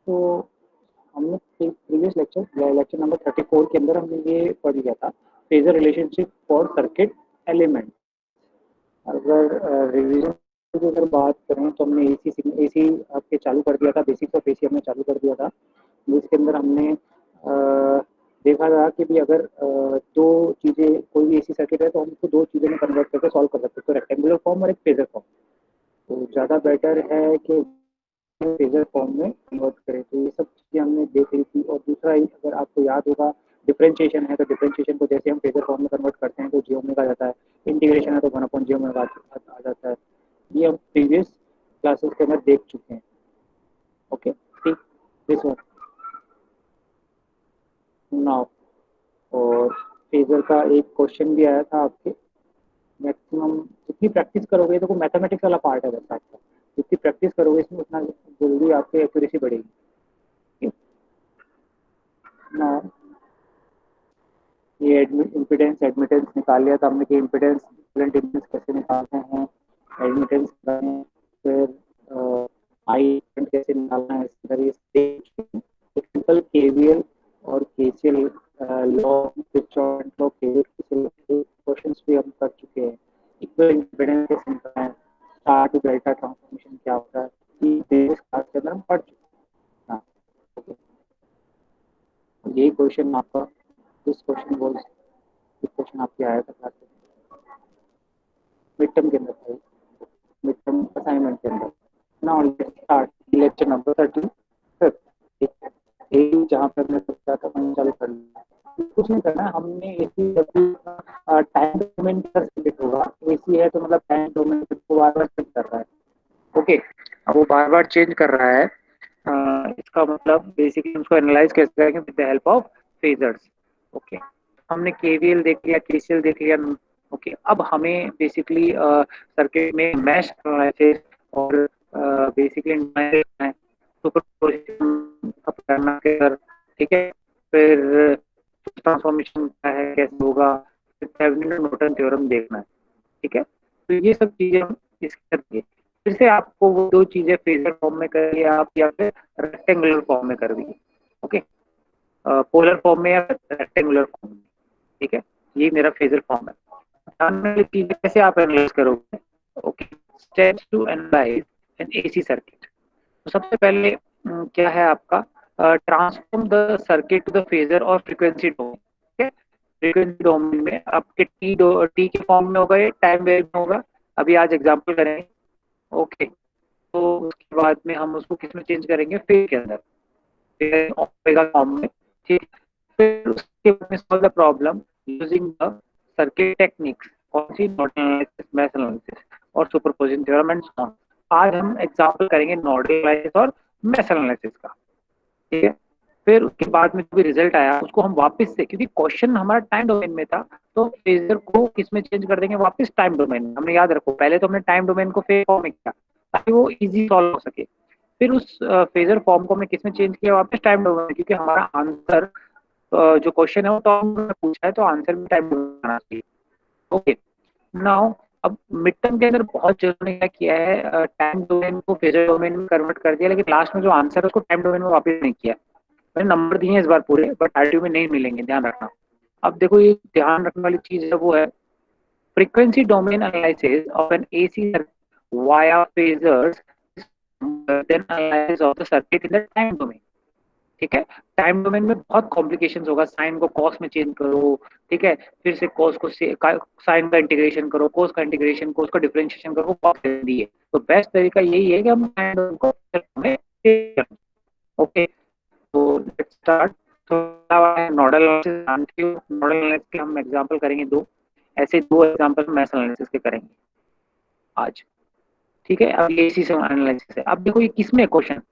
तो हमने previous lecture number 34 के अंदर हमने ये पढ़ लिया था, phasor relationship for circuit element. अगर रिवीजन की अगर बात करें तो हमने एसी आपके चालू कर दिया था, बेसिक्स ऑफ एसी हमने चालू कर दिया था, जिसके अंदर हमने देखा था कि भी अगर दो चीज़ें कोई भी एसी सर्किट है तो हम उसको दो चीज़ों में कन्वर्ट करके सॉल्व कर सकते हैं, तो रेक्टेंगुलर फॉर्म और एक फेजर फॉर्म। तो ज़्यादा बेटर है कि फेजर फॉर्म में कन्वर्ट करें। तो ये सब चीज़ें हमने देख ली थी। और दूसरा अगर आपको याद होगा डिफरेंशिएशन है, तो डिफरेंशिएशन को जैसे हम फेजर फॉर्म में कन्वर्ट करते हैं तो जे ओमेगा आ जाता है, इंटीग्रेशन है तो 1/j ओमेगा आ जाता है। ये हम प्रीवियस क्लासेस के अंदर देख चुके हैं। ओके, ठीक, दिस वन नाउ। और फेजर का एक क्वेश्चन भी आया था आपके। मैक्सिमम जितनी प्रैक्टिस करोगे, तो मैथमेटिक्स वाला पार्ट है वैसा आपका, जितनी प्रैक्टिस करोगे इसमें उतना जल्दी आपकी एक्यूरेसी बढ़ेगी। नाउ ये इम्पिडेंस एडमिटेंस निकाल लिया था हमने कि इम्पिडेंस इक्विवेलेंट इम्पिडेंस कैसे निकालते हैं, एडमिटेंस फिर आई कैसे निकालना है, सिंपल केवीएल और KCL law, Kirchhoff law, KVL questions भी हम कर चुके हैं। इक्विवेलेंट इम्पिडेंस कैसे निकालना है, स्टार टू डेल्टा ट्रांसफॉर्मेशन क्या होता है, ये बेसिक क्लास के अंदर हम पढ़ चुके हैं। हाँ, यही क्वेश्चन आपका, दिस क्वेश्चन आपके आया था क्लास में मिड टर्म के अंदर था, मिड टर्म असाइनमेंट के अंदर। Now let's start lecture number 35। जहाँ पर हमने सोचा था वहीं चालू कर लिया। कुछ नहीं करना है हमने, एसी जब भी टाइम डोमेन का सर्किट होगा, एसी है तो मतलब टाइम डोमेन को बार बार चेंज कर रहा है। ओके, अब वो बार बार चेंज कर रहा है, इसका मतलब बेसिकली उसको एनालाइज कैसे करेंगे with the help of phasors. Okay, हमने केवीएल देख लिया, केसीएल देख लिया। ओके, अब हमें बेसिकली सर्किट में मैश एनालिसिस और बेसिकली सुपरपोजिशन करना है, ठीक है। फिर ट्रांसफॉर्मेशन क्या है, कैसे होगा, फिर थेवेनिन और नॉर्टन थ्योरम देखना है, ठीक है। तो ये सब चीजें हम इसके अंदर फिर से आपको वो दो चीजें फेजर फॉर्म में करिए आप या फिर रेक्टेंगुलर फॉर्म में कर दीजिए। ओके, पोलर फॉर्म में या रेक्टेंगुलर फॉर्म में, ठीक है। ये मेरा फेजर फॉर्म है। जानने वाली चीजें कैसे आप एनालाइज करोगे। Okay, steps to analyse an AC circuit. तो सबसे पहले क्या है आपका, transform the circuit to the phasor और फ्रीक्वेंसी डोमेन। ठीक है, फ्रीक्वेंसी डोमेन में आपके टी के फॉर्म में होगा, ये टाइम वेव में होगा। अभी आज एग्जांपल करेंगे। ओके, तो उसके बाद में हम उसको किस में चेंज करेंगे, फेज के अंदर, फेज ओमेगा फॉर्म में, ठीक। फिर उसके बाद में solve the problem using the circuit techniques, कौन सी, नोडल एनालिसिस, मैश एनालिसिस और superposition theorem and so on. आज हम एग्जांपल करेंगे नोडल एनालिसिस और मैश एनालिसिस का, ठीक है। फिर उसके बाद में जो भी रिजल्ट आया उसको हम वापस से, क्योंकि क्वेश्चन हमारा टाइम डोमेन में था, तो फेजर को किस में चेंज कर देंगे, वापस टाइम डोमेन में। हमने याद रखो, पहले तो हमने टाइम डोमेन को फेज फॉर्म में किया ताकि वो इजी सॉल्व हो सके। फिर उस फेजर फॉर्म को हमने किस में चेंज किया, वापस टाइम डोमेन में, क्योंकि हमारा आंसर जो क्वेश्चन है वो तो हमने पूछा है, तो आंसर भी टाइम डोमेन आना चाहिए। ओके, नाउ अब मिड टर्म के अंदर बहुत जरूरी क्या किया है, टाइम डोमेन को फेजर डोमेन में कन्वर्ट कर दिया, लेकिन लास्ट में जो आंसर है उसको टाइम डोमेन में वापस नहीं किया। मैंने नंबर दिए हैं इस बार पूरे, बट आरटीयू में नहीं मिलेंगे, ध्यान रखना। अब देखो, ये ध्यान रखने वाली चीज है वो है frequency domain analysis of an AC via phasors then analysis of the circuit in the time domain. ठीक है, टाइम डोमेन में बहुत कॉम्प्लिकेशन होगा, साइन को कॉस में चेंज करो, ठीक है, फिर से कॉस को साइन का इंटीग्रेशन करो, कॉस का इंटीग्रेशन, कॉस का डिफरेंशिएशन करो, बहुत जल्दी है। तो बेस्ट तरीका यही है कि हम टाइम डोमेन को ओके। तो लेट्स स्टार्ट। तो नोडल एनालिसिस जानते हो, नोडल एनालिसिस के हम एग्जांपल करेंगे दो, ऐसे दो एग्जांपल मैश एनालिसिस के करेंगे आज, ठीक है। अब ये इसी से एनालिसिस है। अब देखो ये किसमें क्वेश्चन,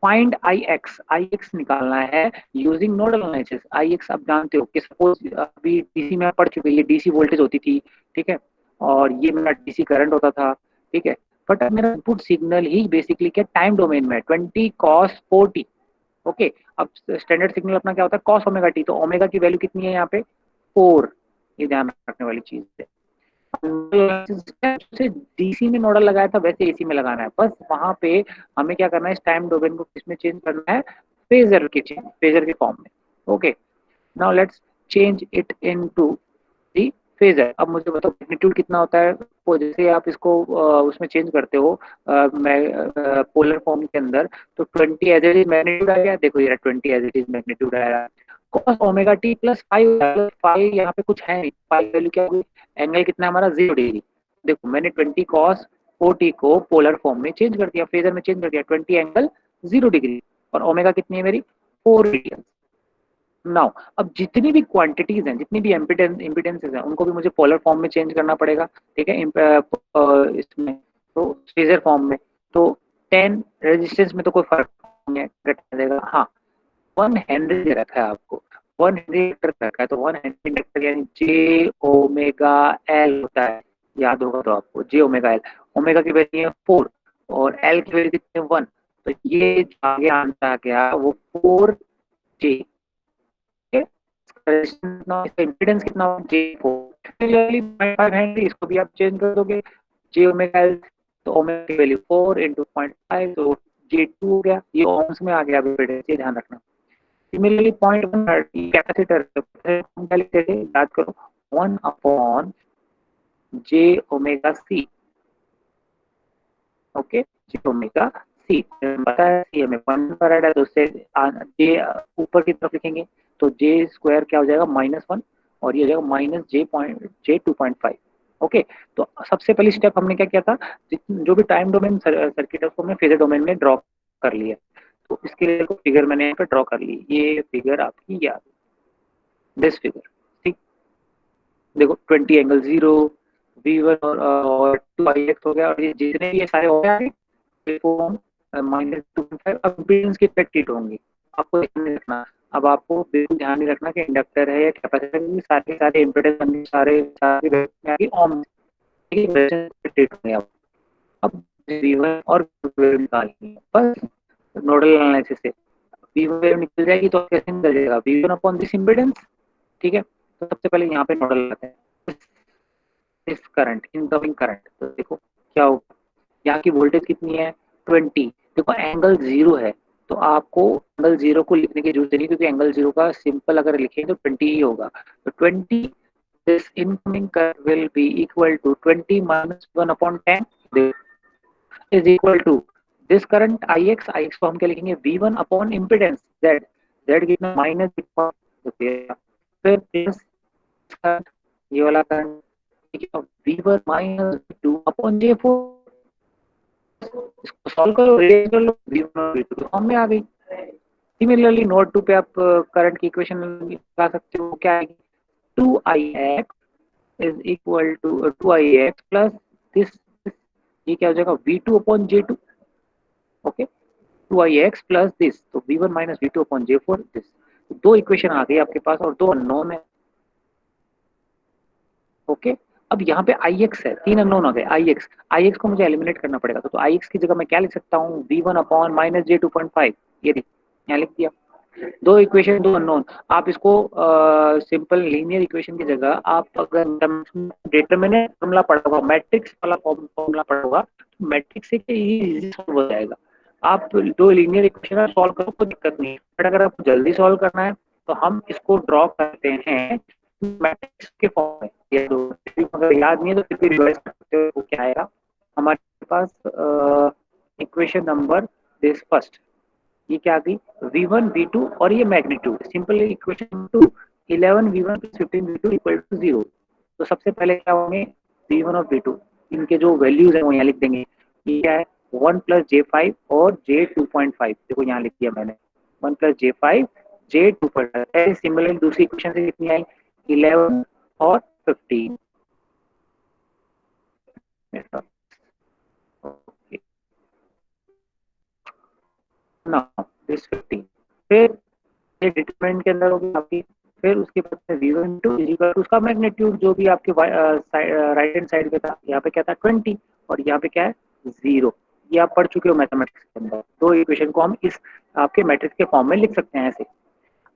फाइंड आई एक्स निकालना है यूजिंग नोडल एनालिसिस। आई एक्स आप जानते हो कि सपोज अभी डीसी में पढ़ चुके, ये डीसी वोल्टेज होती थी, ठीक है, और ये मेरा डीसी करंट होता था, ठीक है। बट अब मेरा इनपुट सिग्नल ही बेसिकली क्या टाइम डोमेन में 20 cos 4t। ओके, अब स्टैंडर्ड सिग्नल अपना क्या होता है, cos ओमेगा टी, तो ओमेगा की वैल्यू कितनी है यहाँ पे 4, ये ध्यान रखने वाली चीज है। जैसे डीसी में नोडल लगाया था वैसे एसी में लगाना है, बस वहां पे हमें क्या करना है, इस टाइम डोमेन को किसमें चेंज करना है, फेजर के फॉर्म में। Okay, now let's change it into the phasor. अब मुझे बताओ मैग्नीट्यूड कितना होता है, वो जैसे आप इसको उसमें चेंज करते हो पोलर फॉर्म के अंदर, तो 20 एज इट इज मैग्नीट्यूड आ गया, देखो ये 20 एज इट इज मैग्नीट्यूड आया। cos omega T plus five, five यहाँ पे कुछ है नहीं, फाइव वैल्यू क्या होगी, एंगल कितना है हमारा 0 डिग्री। देखो मैंने 20 cos 4t को पोलर फॉर्म में चेंज कर दिया, फेजर में चेंज कर दिया, 20 एंगल 0 डिग्री, और ओमेगा कितनी है मेरी 4 रेडियन। नाउ अब जितनी भी क्वांटिटीज हैं, जितनी भी इम्पिडेंसेस हैं, उनको भी मुझे पोलर फॉर्म में चेंज करना पड़ेगा, ठीक है, इसमें तो फेजर फॉर्म में। तो 10 रेजिस्टेंस में तो कोई फर्क नहीं है, घट जाएगा। हाँ, 1 हेनरी दे रखा है आपको, 1 हेनरी इंडक्टर रखा है, तो 1 हेनरी इंडक्टर यानी जे ओमेगा एल होता है, याद होगा तो आपको, जे ओमेगा एल। ओमेगा की वैल्यू है 4 और एल की वैल्यू कितनी है 1, तो ये आगे आंसर आ गया वो 4 जे। इम्पीडेंस कितना हो, J4, 0.5 हेनरी, इसको भी आप चेंज कर दोगे, जे ओमेगा एल, तो ओमेगा की वैल्यू 4 इंटू 0.5, तो J2 हो गया, ये ओम्स में आ गया इम्पीडेंस, ये ध्यान रखना। सिमिलरली 0.1 कैपेसिटर क्या लिखते थे, याद करो, 1 अपॉन जे ओमेगा सी। ओके, जे ओमेगा सी पता है, सी हमें 1 फैराड है, तो उससे जे ऊपर की तरफ लिखेंगे, तो जे स्क्वायर क्या हो जाएगा -1, और ये हो जाएगा -J 2.5। ओके, तो सबसे पहली स्टेप हमने क्या किया था, जो भी टाइम डोमेन सर्किट है उसको हमने फेजर डोमेन में ड्रॉ कर लिया। तो इसके लिए फिगर मैंने यहाँ पे ड्रॉ कर ली, ये फिगर आपकी याद, दिस फिगर, ठीक। देखो 20 एंगल 0, V1 और 2ix हो गया, और ये जितने भी ये सारे हो गए -2.5। अब इम्पीडेंस की इफेक्ट होंगी, आपको ध्यान नहीं रखना। अब आपको बिल्कुल ध्यान नहीं रखना कि इंडक्टर है या कैपेसिटर है, सारे सारे इम्पीडेंस सारे सारे ओम होंगे। अब V1 और V2 निकालनी है, बस नोडल एनालिसिस से V1 निकल जाएगी, तो कैसे निकल जाएगा, V1 अपॉन दिस इम्पीडेंस, ठीक है। तो सबसे पहले यहाँ पे नोडल लगाते हैं, इस करंट, इनकमिंग करंट, तो देखो क्या होगा, यहाँ की वोल्टेज कितनी है 20, देखो एंगल 0 है, तो आपको एंगल 0 को लिखने की जरूरत नहीं, क्योंकि एंगल 0 का सिंपल अगर लिखें तो 20 ही होगा। तो 20, this incoming current will be equal to 20 minus 1 upon 10 is equal to this current ix को हम क्या लिखेंगे, V1 अपॉन इम्पिडेंस Z कितना माइनस, फिर ये वाला current V1 minus V2 upon J4, इसको सॉल्व करो, रेज कर लो, V1 और V2 फॉर्म में आ गई। सिमिलरली नोड 2 पे आप करंट की इक्वेशन लगा सकते हो, क्या आएगी, 2ix is equal to 2ix plus this, ये क्या हो जाएगा V2 upon J2। Okay, 2ix plus this, तो V1 minus V2 upon J4 this. दो इक्वेशन आ गई आपके पास और दो अननोन है। ओके, अब यहाँ पे ix है, तीन अननोन आ गए, ix को मुझे एलिमिनेट करना पड़ेगा, तो ix की जगह मैं क्या लिख सकता हूँ, V1 अपॉन माइनस J 2.5, ये यहाँ लिख दिया। दो इक्वेशन दो अननोन, आप इसको सिंपल लीनियर इक्वेशन की जगह आप अगर डिटरमिनेंट फॉर्मूला पढ़ा होगा, मैट्रिक्स वाला फॉर्मूला पढ़ा होगा, तो मैट्रिक्स से इजी सॉल्व हो जाएगा। आप दो लीनियर इक्वेशन सॉल्व करो, कोई दिक्कत नहीं, बट अगर आपको जल्दी सॉल्व करना है तो हम इसको ड्रॉ करते हैं मैट्रिक्स के फॉर्म में। ये दो अगर याद नहीं है तो फिर भी रिवाइज करते हो, क्या आएगा हमारे पास, इक्वेशन नंबर दिस फर्स्ट, ये क्या आ गई, V1 V2 और ये magnitude, simple equation 2, 11 V1 plus 15 V2 equal to 0। तो सबसे पहले क्या होंगे, V1 और V2, इनके जो वैल्यूज है वो यहाँ लिख देंगे। ये क्या है, 1 प्लस J5 और J 2.5, देखो यहाँ लिख दिया मैंने, 1 प्लस J5 J 2.5। सिमिलरली दूसरी इक्वेशन से कितनी आई, 11 और 15। नाउ दिस 15, फिर ये डिटरमिनेंट के अंदर होगी आपकी, फिर उसके बाद V1 two is equal to उसका मैग्नीट्यूड जो भी आपके राइट हैंड साइड पे था, यहाँ पे क्या था 20 और यहाँ पे क्या है 0। ये आप पढ़ चुके हो मैथमेटिक्स के अंदर। दो इक्वेशन को हम इस आपके मैट्रिक्स के फॉर्म में लिख सकते हैं ऐसे।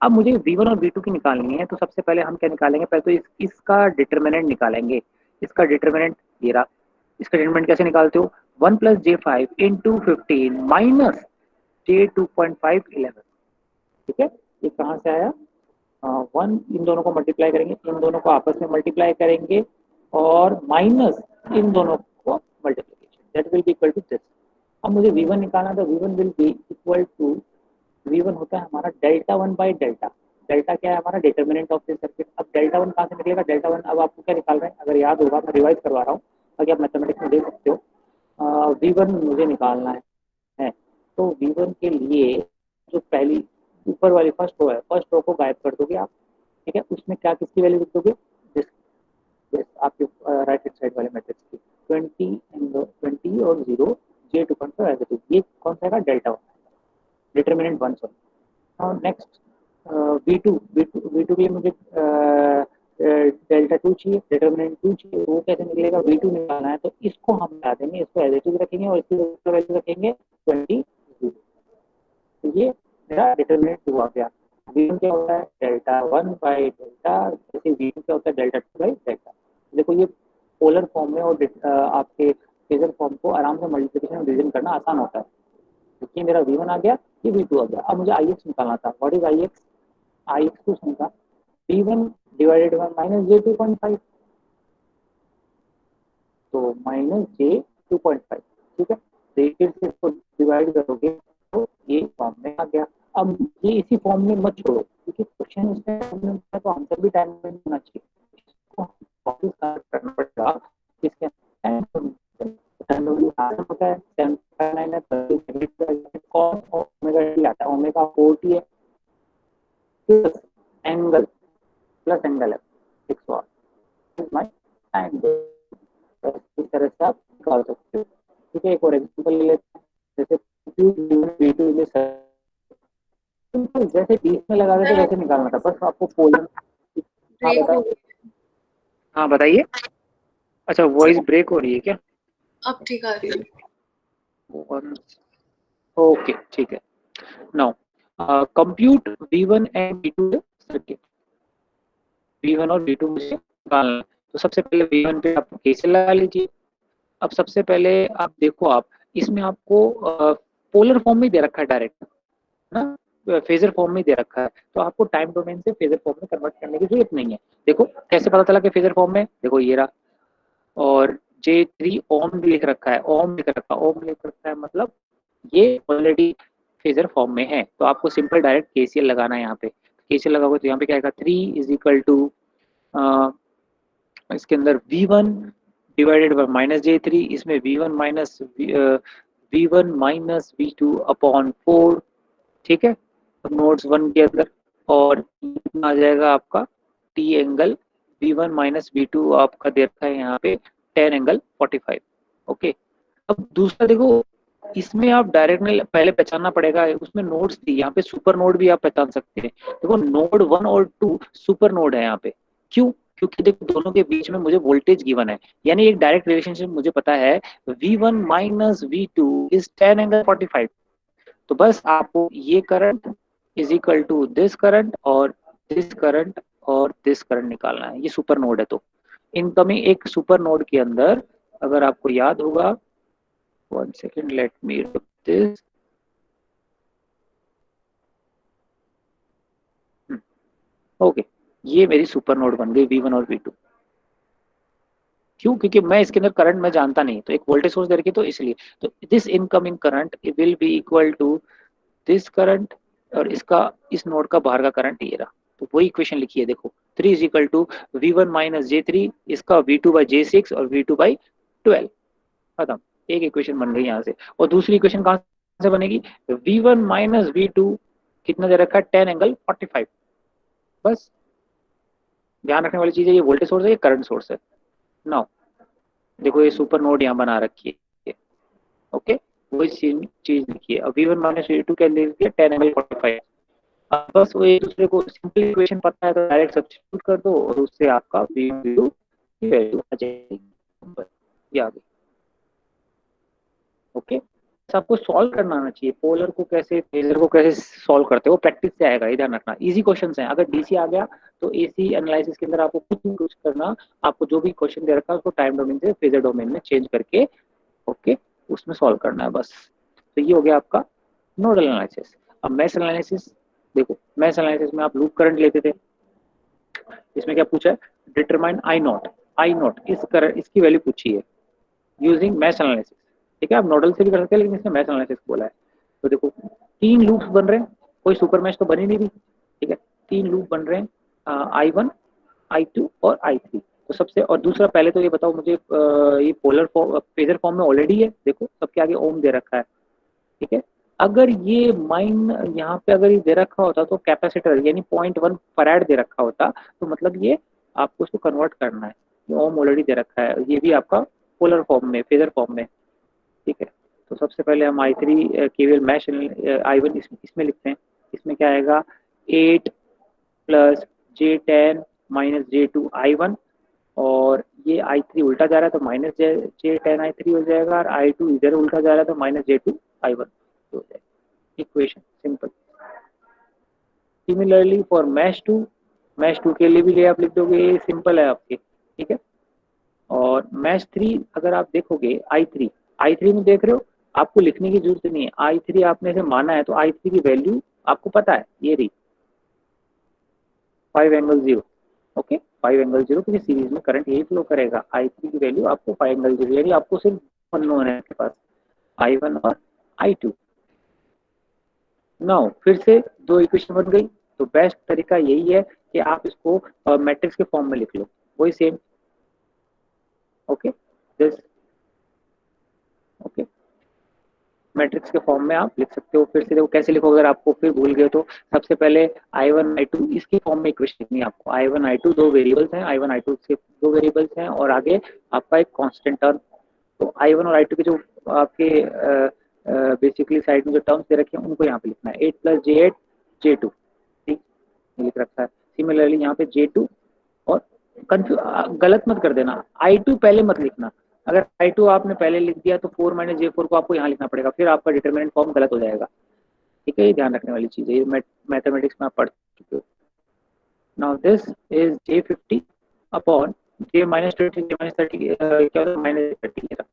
अब मुझे V1 और V2 की निकालनी है, तो सबसे पहले हम क्या निकालेंगे, पहले तो इसका डिटरमिनेंट निकालेंगे। इसका डिटर्मिनेंट ये रहा। इसका डिटर्मिनेंट कैसे निकालते हो, 1 plus J5 into 15 minus J2.5 11। ठीक है, ये कहाँ से आया, 1 इन दोनों को मल्टीप्लाई करेंगे, इन दोनों को आपस में मल्टीप्लाई करेंगे और माइनस इन दोनों को multiplication, that will be equal to this. अब मुझे V1 निकालना, तो V1 will be equal to, V1 होता है हमारा डेल्टा 1 बाई डेल्टा। डेल्टा क्या है हमारा, डिटर्मिनेंट ऑफ दिस सर्किट। अब डेल्टा 1 कहाँ से निकलेगा, डेल्टा 1 अब आपको क्या निकाल रहे हैं, अगर याद होगा मैं रिवाइज करवा रहा हूँ ताकि आप मैथमेटिक्स में देख सकते हो। V1 मुझे निकालना है, तो V1 के लिए जो पहली ऊपर वाली फर्स्ट रो है, फर्स्ट रो को गायब कर दोगे आप। ठीक है, उसमें क्या किसकी वैल्यू लिख दोगे, दिस, आपके राइट हैंड साइड वाले मैट्रिक्स की 20 और 0 J2.5 एज इट इज। ये कौन सा है, डेल्टा 1, डिटर्मिनेंट 1। और नेक्स्ट V2 के लिए मुझे डेल्टा 2 चाहिए, डिटर्मिनेंट 2 चाहिए, वो कैसे निकलेगा, V2 निकालना है तो इसको हम हटा देंगे, इसको एज इट इज रखेंगे और इसकी वैल्यू रखेंगे 20। तो ये मेरा डिटर्मिनेंट 2 आ गया। V1 क्या होता है, डेल्टा 1 बाई डेल्टा, जैसे V2 क्या होता है, डेल्टा 2 बाई डेल्टा। देखो ये पोलर फॉर्म में और आपके फेजर फॉर्म को आराम से मल्टीप्लिकेशन और डिवीजन करना आसान होता है। ये मेरा V1 आ गया, ये V2 आ गया। अब मुझे Ix निकालना था, व्हाट इज Ix, Ix कुछ नहीं था, V1 divided by minus J2.5, तो माइनस J2.5। ठीक है, देखिए से इसको डिवाइड करोगे तो ये फॉर्म में आ गया। अब ये इसी फॉर्म में मत छोड़ो, क्योंकि क्वेश्चन इसमें तो आंसर भी टाइम में होना चाहिए, इसको वापस करना पड़ेगा। इसके होता है 7.9 है, कॉस ओमेगा टी आता है, ओमेगा 4t है, प्लस एंगल, प्लस एंगल है 108 माय एंगल। इस तरह से आप निकाल सकते हो। ठीक है, एक और एग्जांपल ले लेते हैं, जैसे V2 में सिंपल जैसे बीच में लगा देते वैसे निकालना था, बस आपको पोलर। हाँ बताइए, हाँ बताइए। अच्छा, वॉइस ब्रेक हो रही है क्या, अब ठीक आ रही है। ओके ठीक है। Now compute V1 and V2 circuit, V1 और V2 मुझे निकालना है। तो सबसे पहले V1 पे आप KCL लगा लीजिए। अब सबसे पहले आप देखो, आप इसमें आपको पोलर फॉर्म में दे रखा है डायरेक्ट ना, फेजर फॉर्म में दे रखा है, तो आपको टाइम डोमेन से फेजर फॉर्म में कन्वर्ट करने की जरूरत नहीं है। देखो कैसे पता चला कि फेजर फॉर्म में, देखो ये रहा, और J3 ओम भी लिख रखा है, ओम लिख रखा है, ओम लिख रखा है, मतलब ये ऑलरेडी फेजर फॉर्म में है। तो आपको सिंपल डायरेक्ट KCL लगाना है यहाँ पे। KCL लगाओगे तो यहाँ पे क्या आएगा, 3 इज इक्वल टू इसके अंदर V1 divided by minus J3, इसमें V1 माइनस V2 अपॉन 4। ठीक है, नोट्स 1 के अंदर, और आ जाएगा आपका T angle V1 minus V2 आपका दे रखा है यहाँ पे 10 एंगल 45। ओके, अब दूसरा देखो, इसमें आप डायरेक्ट पहले पहचानना पड़ेगा, उसमें नोड्स थी, यहाँ पे सुपर नोड भी आप पहचान सकते हैं। देखो नोड 1 और 2 सुपर नोड है यहाँ पे, क्यों, क्योंकि देखो दोनों के बीच में मुझे वोल्टेज गिवन है, यानी एक डायरेक्ट रिलेशनशिप मुझे पता है, V1 minus V2 is 10 angle 45। तो बस आपको ये current is equal to this current और दिस करंट और दिस करंट निकालना है, ये सुपर नोड है। तो इनकमिंग एक सुपर नोड के अंदर, अगर आपको याद होगा, 1 second, let me do this. Okay, ये मेरी सुपर नोड बन गई V1 और V2। क्यों, क्योंकि मैं इसके अंदर करंट मैं जानता नहीं, तो एक वोल्टेज सोर्स दे रखी, तो इसलिए तो this incoming current will be equal to this current, और इसका इस नोड का बाहर का करंट ये रहा। तो वही इक्वेशन लिखी है, देखो 3 is equal to V1 minus J3, इसका V2 बाई J6 और V2 बाई 12। खत्म, एक इक्वेशन बन गई यहाँ से। और दूसरी इक्वेशन कहाँ से बनेगी, V1 माइनस V2 कितना दे रखा है, 10 एंगल 45। बस ध्यान रखने वाली चीज है, ये वोल्टेज सोर्स है, ये करंट सोर्स है। नाउ देखो ये सुपर नोड यहाँ बना रखी है। ओके, वही सेम चीज लिखी है। V1 माइनस V2 क्या लिख दिया, 10 एंगल 45। अब बस वो एक दूसरे को सिंपल इक्वेशन पता है तो डायरेक्ट सब्स्टिट्यूट कर दो, और उससे आपका V2 की वैल्यू आ जाएगी, ये आ गई। ओके, आपको सॉल्व करना आना चाहिए, पोलर को कैसे, फेजर को कैसे सॉल्व करते हो, प्रैक्टिस से आएगा, ये ध्यान रखना। इजी क्वेश्चंस हैं, अगर डीसी आ गया तो एसी एनालिसिस के अंदर आपको कुछ करना, आपको जो भी क्वेश्चन दे रखा है उसको टाइम डोमेन से फेजर डोमेन में चेंज करके ओके उसमें सॉल्व करना है बस। तो ये हो गया आपका नोडल एनालिसिस। अब मैश एनालिसिस देखो, मैश एनालिसिस में आप लूप करंट लेते थे, इसमें क्या पूछा है, डिटरमाइन आई नॉट इसकी वैल्यू पूछी है यूजिंग मैश एनालिसिस। ठीक है, आप नोडल से भी कर सकते हैं लेकिन इसने मैश एनालिसिस बोला है। तो देखो 3 लूप्स बन रहे हैं, कोई सुपर मैश तो बन ही नहीं रही। ठीक है, 3 लूप बन रहे हैं, I1 I2 और I3। तो सबसे, और दूसरा पहले तो ये बताओ मुझे, ये पोलर फॉर्म फेजर फॉर्म में ऑलरेडी है, देखो सबके आगे ओम दे रखा है। ठीक है, अगर ये माइन यहाँ पे अगर ये दे रखा होता तो कैपेसिटर यानी 0.1 फराड दे रखा होता, तो मतलब ये आपको इसको कन्वर्ट करना है, ये ओम ऑलरेडी दे रखा है, ये भी आपका पोलर फॉर्म में, फेजर फॉर्म में। ठीक है, तो सबसे पहले हम I3 केवीएल मैश I1 इसमें लिखते हैं। इसमें क्या आएगा, 8 plus J10 minus J2 I1, और ये I3 उल्टा जा रहा है तो माइनस J10 I3 हो जाएगा, और I2 इधर उल्टा जा रहा है तो माइनस J2 I1 हो जाएगा। Equation simple. Similarly for mesh two के लिए भी ये आप लिख दोगे, ये सिंपल है आपके। ठीक है, और मैश 3 अगर आप देखोगे, आई थ्री में देख रहे हो, आपको लिखने की जरूरत नहीं है, I3 आपने इसे माना है तो I3 की वैल्यू आपको पता है, ये रही 5 ∠0। ओके, 5 ∠0 क्योंकि सीरीज में करंट यही फ्लो करेगा। I3 की वैल्यू आपको 5 ∠0, यानी आपको सिर्फ अननोन है आपके पास, I1 और I2। नाउ फिर से 2 इक्वेशन बन गई, तो बेस्ट तरीका यही है कि आप इसको मैट्रिक्स के फॉर्म में लिख लो, वही same. Okay, this okay, matrix के फॉर्म में आप लिख सकते हो। फिर से देखो कैसे लिखो, अगर आपको फिर भूल गए तो सबसे पहले I1 I2 इसके फॉर्म में इक्वेशन लिखनी है आपको। I1 I2 दो वेरिएबल्स हैं, I1 I2 के दो वेरिएबल्स हैं, और आगे आपका एक कांस्टेंट टर्म। तो I1 और I2 के जो आपके बेसिकली साइड में जो टर्म्स दे रखे हैं उनको यहाँ पे लिखना है, 8 प्लस J8 J2। ठीक, लिख रखा है। सिमिलरली यहाँ पे J2, और गलत मत कर देना, I2 पहले मत लिखना। अगर I2 आपने पहले लिख दिया तो 4 माइनस J4 को आपको यहाँ लिखना पड़ेगा, फिर आपका डिटरमिनेंट फॉर्म गलत हो जाएगा। ठीक है, ये ध्यान रखने वाली चीज है, ये मैथमेटिक्स में आप पढ़ चुके हो। Now this is J50 upon J minus 20 J minus 30, क्या होता है, माइनस 30।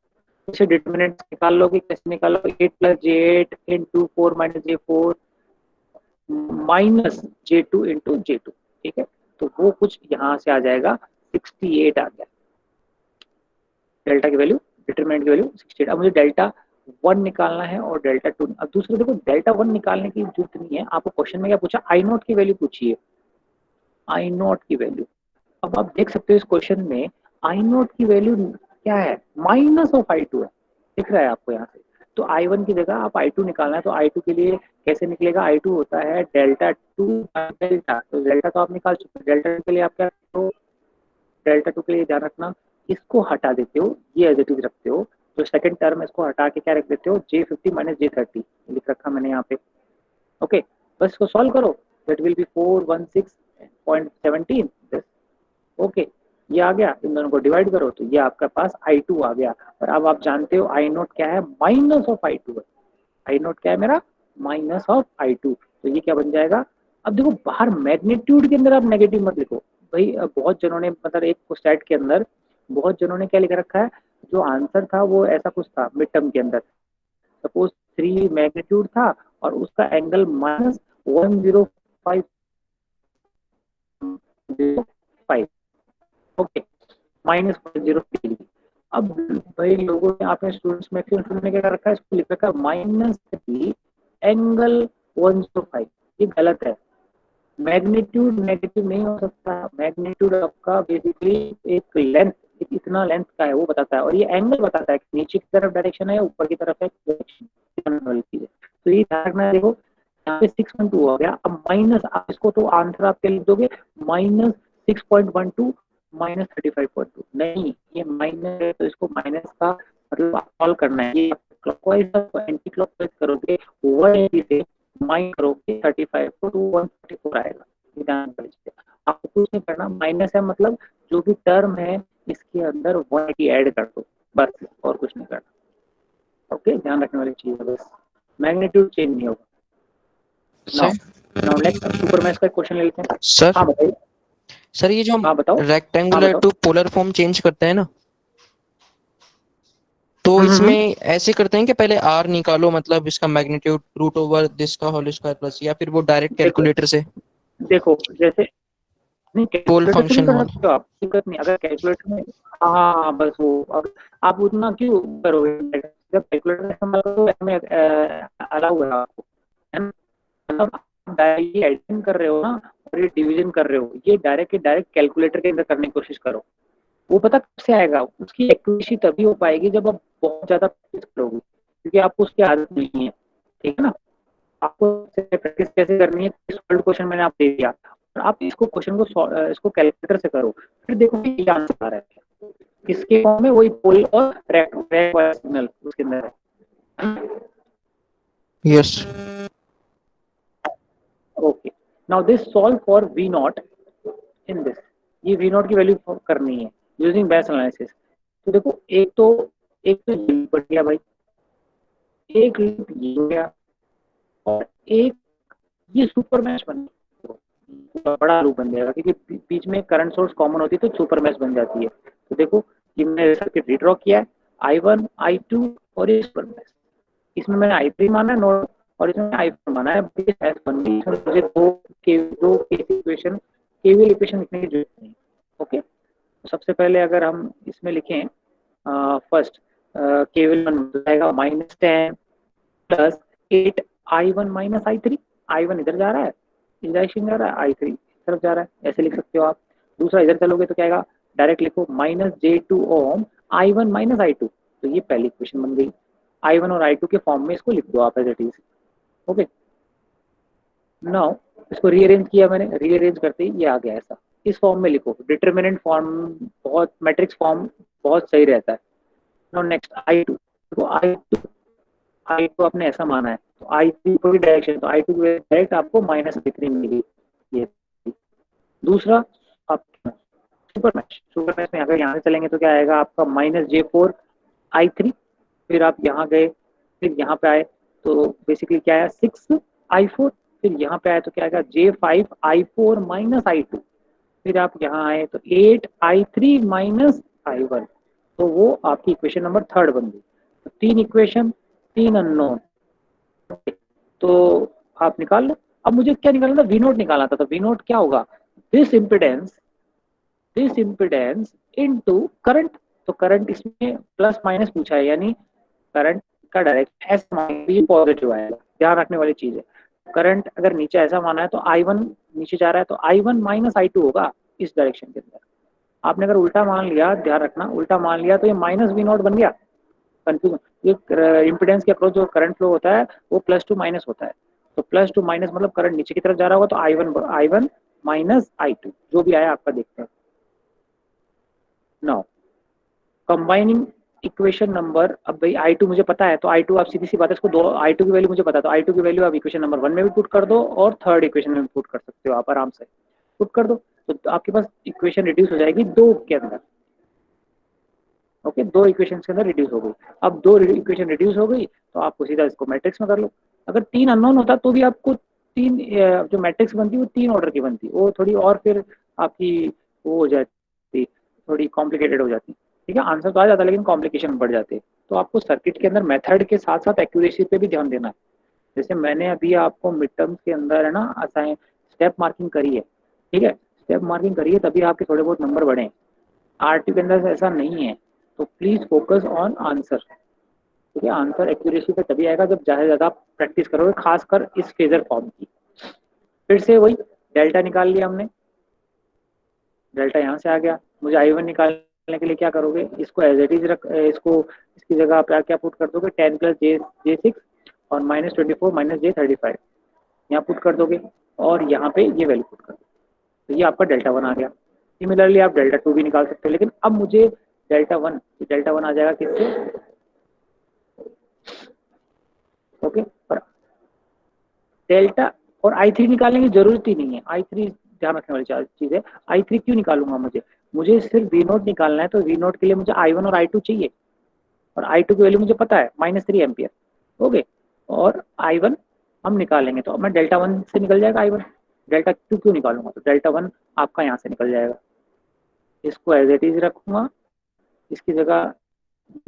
इसे डिटरमिनेंट निकाल लोगे, कैसे निकालोगे, 8 plus J8 into 4 minus J4 minus J2 into J2। ठीक है, तो वो कुछ यहाँ से आ जाएगा 68 आ गया, डेल्टा की वैल्यू, डिटरमिनेंट की वैल्यू 68। अब मुझे डेल्टा 1 निकालना है और डेल्टा 2। अब दूसरा देखो, डेल्टा 1 निकालने की जरूरत नहीं है, आपको क्वेश्चन में क्या पूछा, आई नोट की वैल्यू पूछी है, आई नोट की वैल्यू। अब आप देख सकते हो इस क्वेश्चन में आई नोट की वैल्यू क्या है, माइनस ऑफ I2 है, दिख रहा है आपको यहाँ से। तो I1 की जगह आप I2 निकालना है, तो I2 के लिए कैसे निकलेगा, I2 होता है डेल्टा 2 डेल्टा, तो डेल्टा तो आप निकाल चुके, डेल्टा के लिए आप क्या, डेल्टा 2 के लिए ध्यान रखना, इसको हटा देते हो, ये एज इट इज रखते हो, जो सेकंड टर्म है इसको हटा के क्या रख देते हो, J50 माइनस J30 लिख रखा मैंने यहाँ पे। ओके, बस इसको सॉल्व करो, दैट विल बी 416.17। ओके, ये आ गया, इन दोनों को डिवाइड करो तो ये आपका पास I2 आ गया। और अब आप जानते हो आई नोट क्या है, माइनस ऑफ I2 है। आई नोट क्या है मेरा, माइनस ऑफ I2, तो ये क्या बन जाएगा। अब देखो बाहर मैग्नीट्यूड के अंदर आप नेगेटिव मत लिखो भाई, बहुत जनों ने, मतलब एक स्टैट के अंदर बहुत जनों ने क्या लिख रखा है, जो आंसर था वो ऐसा कुछ था मिड टर्म के अंदर, सपोज 3 मैग्नीट्यूड था और उसका angle minus 105, okay, minus 0 degree. अब भाई लोगों ने, आपने स्टूडेंट्स मैक्सिमम स्टूडेंट ने क्या कर रखा है, इसको लिख रखा है माइनस एंगल 105, ये गलत है। मैग्नीट्यूड नेगेटिव नहीं हो सकता, मैग्नीट्यूड आपका बेसिकली एक लेंथ, इतना लेंथ का है वो बताता है, और ये एंगल बताता है कि नीचे की तरफ डायरेक्शन है या ऊपर की तरफ है डायरेक्शन। तो ये ध्यान रखना है। देखो यहाँ पे 6.2 हो गया, अब माइनस, आप इसको तो आंसर आप क्या लिख दोगे, माइनस 6.12 माइनस 35.2, नहीं ये माइनस है तो इसको माइनस का मतलब सॉल्व करना है, ये क्लॉकवाइज एंटी क्लॉकवाइज करोगे 180 से माइनस करोगे 35 को तो 134 आएगा। ध्यान दीजिए, आपको कुछ नहीं करना, माइनस है मतलब जो भी टर्म है इसके अंदर 180 ऐड कर दो, बस और कुछ नहीं करना। ओके, ध्यान रखने वाली चीज है बस, मैग्नीट्यूड चेंज नहीं होगा। Now sir now next super mesh का क्वेश्चन ले लेते हैं। सर हाँ बताइए। सर ये जो हम हाँ बताओ। हाँ रेक्टेंगुलर बताओ। टू पोलर फॉर्म चेंज करते हैं ना, तो इसमें हम्म। ऐसे करते हैं कि पहले आर निकालो, मतलब इसका मैग्नीट्यूड रूट ओवर दिस का होल स्क्वायर प्लस, या फिर वो डायरेक्ट देखो कैलकुलेटर से देखो जैसे, नहीं पोल कैलकुलेटर से भी फंक्शन कर वाला। सकते हो आप, दिक्कत नहीं, अगर कैलकुलेटर में, हाँ हाँ हाँ, बस वो आप उतना क्यों करोगे, जब कैलकुलेटर में इस्तेमाल करोगे हमें अलाउ है आपको, है ना। मतलब आप ये एडिशन कर रहे हो ना, और ये डिवीजन कर रहे हो, ये डायरेक्ट कैलकुलेटर के अंदर करने की कोशिश करो। वो पता कब से आएगा, उसकी एक्यूरेसी तभी हो पाएगी जब आप बहुत ज्यादा प्रैक्टिस करोगे, क्योंकि आपको उसकी आदत नहीं है, ठीक है ना। आपको प्रैक्टिस कैसे करनी है, सॉल्व क्वेश्चन मैंने आप दे दिया, और आप इसको क्वेश्चन को इसको कैलकुलेटर से करो, फिर देखो कि क्या आंसर आ रहा है, किसके फॉर्म में, वही पोल और रैक वाला सिग्नल उसके अंदर है। Yes. Okay, now this solve for V naught in this, ये वी नॉट की वैल्यू करनी है यूजिंग बैच एनालिसिस। तो देखो एक तो ये बढ़ गया भाई, एक लूप ये हो गया, और एक ये सुपर मैश बन गया, बड़ा लूप बन जाएगा, क्योंकि बीच में करंट सोर्स कॉमन होती है तो सुपर मैश बन जाती है। तो देखो कि मैंने सर्किट रिड्रॉ किया है, I1 I2 और ये सुपर मैश, इसमें मैंने I3 माना है नोड, और इसमें I4 माना है, मैश बन गई, इसमें मुझे दो केस इक्वेशन, केवीएल इक्वेशन लिखने की जरूरत नहीं। ओके, तो सबसे पहले अगर हम इसमें लिखें, फर्स्ट केवीएल वन जाएगा -10 plus 8 I1 minus I3, I1 इधर जा रहा है, इस डायरेक्शन जा रहा है, I3 इस तरफ जा रहा है, ऐसे लिख सकते हो आप। दूसरा इधर चलोगे तो क्या आएगा, डायरेक्ट लिखो -j2 ओम I1 माइनस I2, तो ये पहली इक्वेशन बन गई। I1 और I2 के फॉर्म में इसको लिख दो आप as it is. Okay, now इसको रीअरेंज किया मैंने, रीअरेंज करते ही ये आ गया ऐसा, इस फॉर्म में लिखो, डिटर्मिनेंट फॉर्म बहुत, मैट्रिक्स फॉर्म बहुत सही रहता है। नाउ नेक्स्ट I2, देखो I2 आपने ऐसा माना है, तो I3 को भी डायरेक्शन, तो I2 की डायरेक्ट आपको -I3 मिलेगी। ये दूसरा, आप सुपर मैश में अगर यहाँ से चलेंगे तो क्या आएगा आपका -j4 I3, फिर आप यहाँ गए, फिर यहाँ पे आए तो बेसिकली क्या आया 6 I4, फिर यहाँ पे आए तो क्या आएगा j5 I4 माइनस I2, फिर आप यहाँ आए तो 8 I3 माइनस I1, तो वो आपकी इक्वेशन नंबर थर्ड बन गई। तो तीन इक्वेशन, तीन अननोन, तो आप निकाल लो। अब मुझे क्या निकालना था, वी नोट निकालना था, तो वी नोट क्या होगा, this impedance this impedance into current, तो करंट इसमें प्लस माइनस पूछा है, यानी करंट का डायरेक्ट एस माइनस पॉजिटिव आएगा, ध्यान रखने वाली चीज है। करंट अगर नीचे ऐसा माना है तो I1 नीचे जा रहा है, तो I1 माइनस I2 होगा इस डायरेक्शन के अंदर। आपने अगर उल्टा मान लिया, ध्यान रखना, उल्टा मान लिया तो ये माइनस वी नॉट बन गया, कंफ्यूज। ये इम्पिडेंस के अक्रॉस जो करंट फ्लो होता है वो प्लस टू माइनस होता है, तो प्लस टू माइनस मतलब करंट नीचे की तरफ जा रहा होगा, तो I1 माइनस I2 जो भी आया आपका देखते हैं। नाउ कंबाइनिंग इक्वेशन नंबर, अब भाई I2 मुझे पता है, तो I2 आप सीधी सी बात है, इसको दो I2 की वैल्यू मुझे पता है, तो I2 की वैल्यू आप इक्वेशन नंबर 1 में भी पुट कर दो और थर्ड इक्वेशन में भी पुट कर सकते हो आप आराम से, पुट कर दो, तो आपके पास इक्वेशन रिड्यूस हो जाएगी दो के अंदर। ओके, दो इक्वेशन के अंदर रिड्यूस हो गई। अब दो इक्वेशन रिड्यूस हो गई तो आपको सीधा इसको मैट्रिक्स में कर लो। अगर तीन अननोन होता तो भी आपको तीन जो मैट्रिक्स बनती वो तीन ऑर्डर की बनती, वो थोड़ी और फिर आपकी वो हो जाती, थोड़ी कॉम्प्लिकेटेड हो जाती। ठीक है, आंसर तो आ जाता लेकिन कॉम्प्लिकेशन बढ़ जाते। तो आपको सर्किट के अंदर मेथड के साथ साथ एक्यूरेसी पे भी ध्यान देना है। जैसे मैंने अभी आपको मिड टर्म्स के अंदर है ना असाइन स्टेप मार्किंग करी है, ठीक है, स्टेप मार्किंग करी है तभी आपके थोड़े बहुत नंबर बढ़े। आरटी के अंदर ऐसा नहीं है, तो प्लीज फोकस ऑन आंसर। ठीक है, आंसर एक्यूरेसी पे तभी आएगा जब ज्यादा प्रैक्टिस करोगे, खासकर इस फेजर फॉर्म की। फिर से वही डेल्टा निकाल लिया हमने, डेल्टा यहाँ से आ गया। मुझे I1 निकालने के लिए क्या करोगे, इसको एज इट इज रख, इसको इसकी जगह आप क्या पुट कर दोगे, 10 प्लस जे6 और -24 माइनस J35 यहाँ पुट कर दोगे, और यहाँ पे ये वैल्यू पुट कर दोगे, तो ये आपका डेल्टा 1 आ गया। सिमिलरली आप डेल्टा 2 भी निकाल सकते हो, लेकिन अब मुझे डेल्टा वन आ जाएगा किससे, ओके, पर डेल्टा और I3 निकालने की जरूरत ही नहीं है। I3 ध्यान रखने वाली चीज है, I3 क्यों निकालूंगा, मुझे मुझे सिर्फ वी नोट निकालना है, तो वी नोट के लिए मुझे I1 और I2 चाहिए। और I2 की वैल्यू मुझे पता है -3 एम्पियर। ओके, और I1 हम निकालेंगे तो मैं डेल्टा 1 से निकल जाएगा I1। डेल्टा 2 क्यों निकालूंगा, तो डेल्टा 1 आपका यहाँ से निकल जाएगा। इसको एज इट इज रखूंगा, इसकी जगह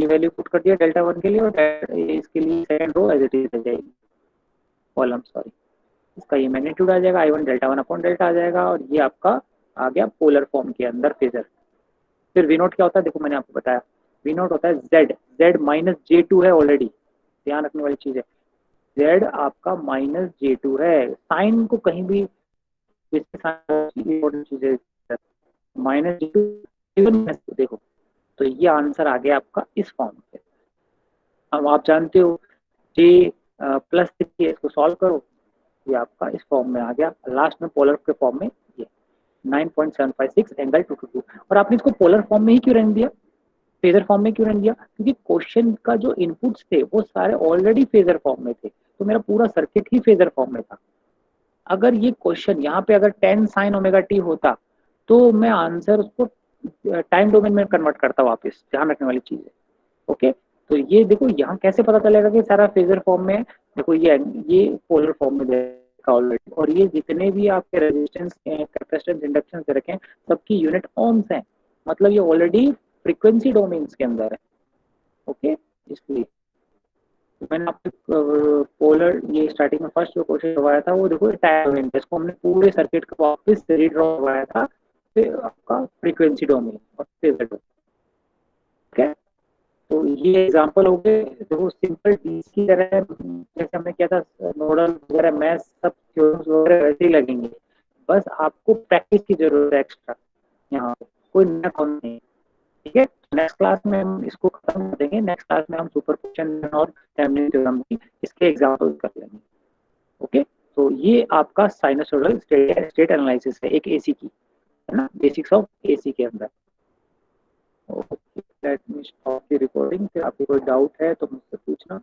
ये वैल्यू पुट कर दिया डेल्टा 1 के लिए, और इसके लिए second row as it is रह जाएगी, कॉलम सॉरी। इसका ये मैग्नीट्यूड आ जाएगा I1 डेल्टा 1 अपॉन डेल्टा आ जाएगा, और ये आपका आ गया पोलर फॉर्म के अंदर फेजर। फिर V नोट क्या होता है, देखो मैंने आपको बताया, V नोट होता है Z माइनस J2 है ऑलरेडी, ध्यान रखने वाली चीज है। Z आपका -J2 है, साइन को कहीं भी इम्पोर्टेंट चीज है, -J2 देखो, तो ये आंसर आ गया आपका इस फॉर्म पे। अब आप जानते हो J प्लस इसको सॉल्व करो, ये आपका इस फॉर्म में आ गया, लास्ट में पोलर के फॉर्म में ये 9.756 एंगल 222। और आपने इसको पोलर फॉर्म में ही क्यों रहने दिया, फेजर फॉर्म में क्यों रहने दिया, क्योंकि क्वेश्चन का जो इनपुट्स थे वो सारे ऑलरेडी फेजर फॉर्म में थे, तो मेरा पूरा सर्किट ही फेजर फॉर्म में था। अगर ये क्वेश्चन यहाँ पे अगर 10 sin ओमेगा टी होता तो मैं आंसर उसको टाइम डोमेन में कन्वर्ट करता वापस, ध्यान रखने वाली चीज है। ओके, तो ये देखो यहाँ कैसे पता चलेगा कि सारा फेजर फॉर्म में है, देखो ये पोलर फॉर्म में देखा ऑलरेडी, और ये जितने भी आपके रेजिस्टेंस कैपेसिटेंस इंडक्शन दे रखे हैं सबकी यूनिट ओम्स हैं, मतलब ये ऑलरेडी फ्रीक्वेंसी डोमेन्स के अंदर है। ओके, इसलिए मैंने आपको पोलर ये स्टार्टिंग में फर्स्ट जो क्वेश्चन करवाया था वो देखो टाइम डोमेन, जिसको हमने पूरे सर्किट को वापस रीड्रॉ करवाया था, फिर आपका फ्रीक्वेंसी डोमेन और फेजर डोमेन। ठीक, तो ये एग्जांपल हो गए, देखो सिंपल डीसी की तरह जैसे हमने किया था, नोडल वगैरह मैथ सब थ्योरम्स वगैरह वैसे ही लगेंगे, बस आपको प्रैक्टिस की जरूरत है एक्स्ट्रा, यहाँ पे कोई नया कॉन्सेप्ट नहीं। ठीक है, नेक्स्ट क्लास में हम इसको खत्म कर देंगे, नेक्स्ट क्लास में हम सुपरपोजिशन और थेवेनिन थ्योरम की इसके एग्जांपल कर लेंगे। ओके, तो ये आपका साइनसोइडल स्टेट एनालिसिस है एक एसी की, है ना, बेसिक्स ऑफ एसी के अंदर। Okay, let me stop the recording, फिर आपको कोई डाउट है तो मुझसे पूछना।